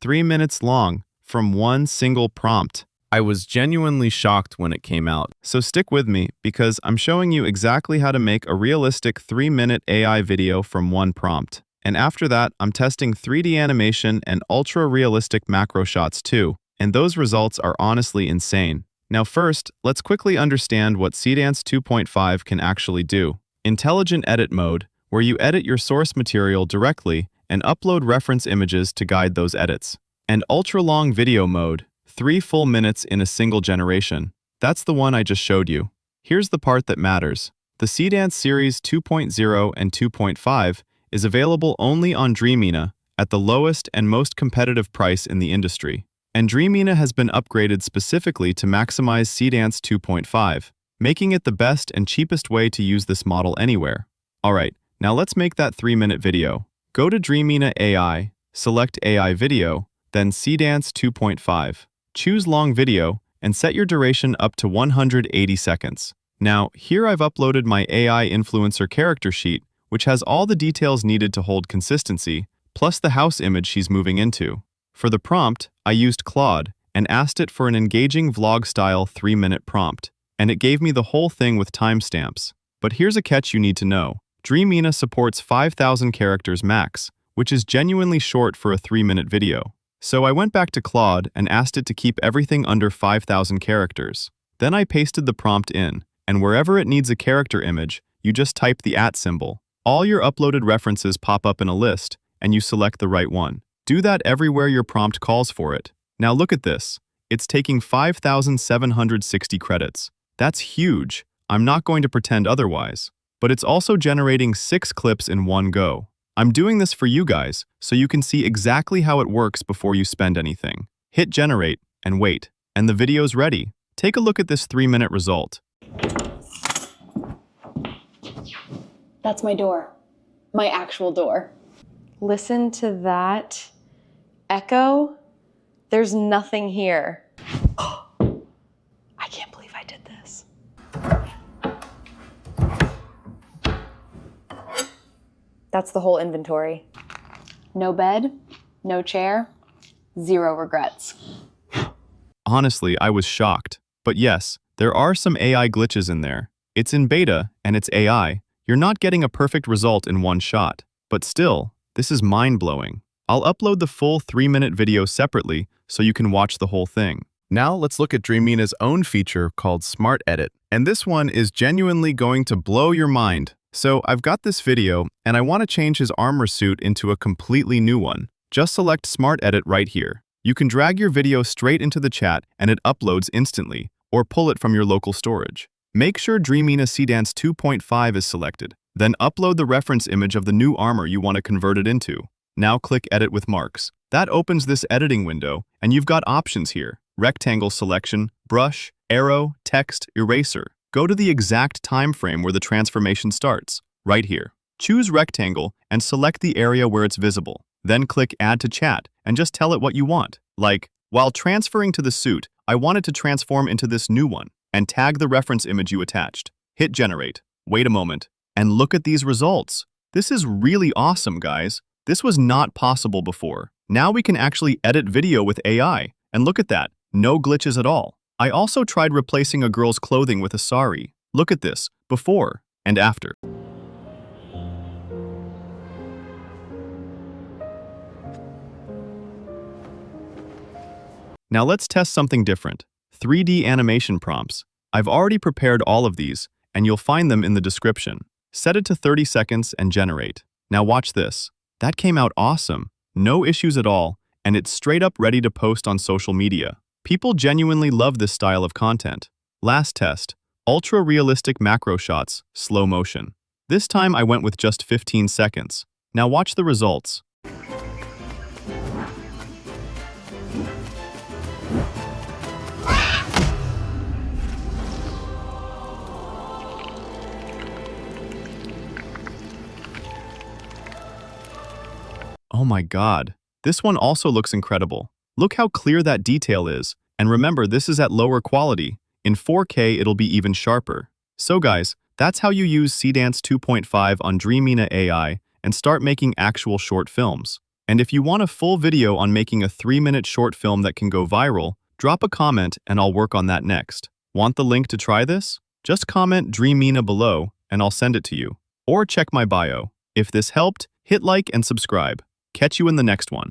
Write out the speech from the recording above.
3 minutes long, from one single prompt. I was genuinely shocked when it came out. So stick with me, because I'm showing you exactly how to make a realistic 3-minute AI video from one prompt. And after that, I'm testing 3D animation and ultra-realistic macro shots too. And those results are honestly insane. Now first, let's quickly understand what Seedance 2.5 can actually do. Intelligent Edit Mode, where you edit your source material directly and upload reference images to guide those edits. And Ultra-Long Video Mode, 3 full minutes in a single generation. That's the one I just showed you. Here's the part that matters. The Seedance Series 2.0 and 2.5 is available only on Dreamina at the lowest and most competitive price in the industry. And Dreamina has been upgraded specifically to maximize Seedance 2.5, making it the best and cheapest way to use this model anywhere. Alright, now let's make that 3-minute video. Go to Dreamina AI, select AI Video, then Seedance 2.5. Choose Long Video, and set your duration up to 180 seconds. Now, here I've uploaded my AI influencer character sheet, which has all the details needed to hold consistency, plus the house image she's moving into. For the prompt, I used Claude and asked it for an engaging vlog-style 3-minute prompt, and it gave me the whole thing with timestamps. But here's a catch you need to know. Dreamina supports 5,000 characters max, which is genuinely short for a 3-minute video. So I went back to Claude and asked it to keep everything under 5,000 characters. Then I pasted the prompt in, and wherever it needs a character image, you just type the @ symbol. All your uploaded references pop up in a list, and you select the right one. Do that everywhere your prompt calls for it. Now look at this. It's taking 5,760 credits. That's huge. I'm not going to pretend otherwise. But it's also generating 6 clips in one go. I'm doing this for you guys, so you can see exactly how it works before you spend anything. Hit generate, and wait, and the video's ready. Take a look at this 3-minute result. That's my door. My actual door. Listen to that echo. There's nothing here. I can't believe I did this. That's the whole inventory. No bed, no chair, 0 regrets. Honestly, I was shocked. But yes, there are some AI glitches in there. It's in beta, and it's AI. You're not getting a perfect result in one shot. But still, this is mind-blowing. I'll upload the full 3-minute video separately so you can watch the whole thing. Now let's look at Dreamina's own feature called Smart Edit. And this one is genuinely going to blow your mind. So I've got this video, and I want to change his armor suit into a completely new one. Just select Smart Edit right here. You can drag your video straight into the chat and it uploads instantly, or pull it from your local storage. Make sure Dreamina Seedance 2.5 is selected. Then upload the reference image of the new armor you want to convert it into. Now click Edit with Marks. That opens this editing window, and you've got options here. Rectangle selection, brush, arrow, text, eraser. Go to the exact time frame where the transformation starts, right here. Choose Rectangle and select the area where it's visible. Then click Add to Chat and just tell it what you want. Like, while transferring to the suit, I want it to transform into this new one, and tag the reference image you attached. Hit Generate. Wait a moment, and look at these results. This is really awesome, guys. This was not possible before. Now we can actually edit video with AI, and look at that, no glitches at all. I also tried replacing a girl's clothing with a sari. Look at this, before and after. Now let's test something different. 3D animation prompts. I've already prepared all of these, and you'll find them in the description. Set it to 30 seconds and generate. Now watch this. That came out awesome. No issues at all, and it's straight up ready to post on social media. People genuinely love this style of content. Last test, ultra-realistic macro shots, slow motion. This time I went with just 15 seconds. Now watch the results. Oh my god, this one also looks incredible. Look how clear that detail is, and remember this is at lower quality. In 4K it'll be even sharper. So guys, that's how you use Seedance 2.5 on Dreamina AI and start making actual short films. And if you want a full video on making a 3-minute short film that can go viral, drop a comment and I'll work on that next. Want the link to try this? Just comment Dreamina below and I'll send it to you. Or check my bio. If this helped, hit like and subscribe. Catch you in the next one.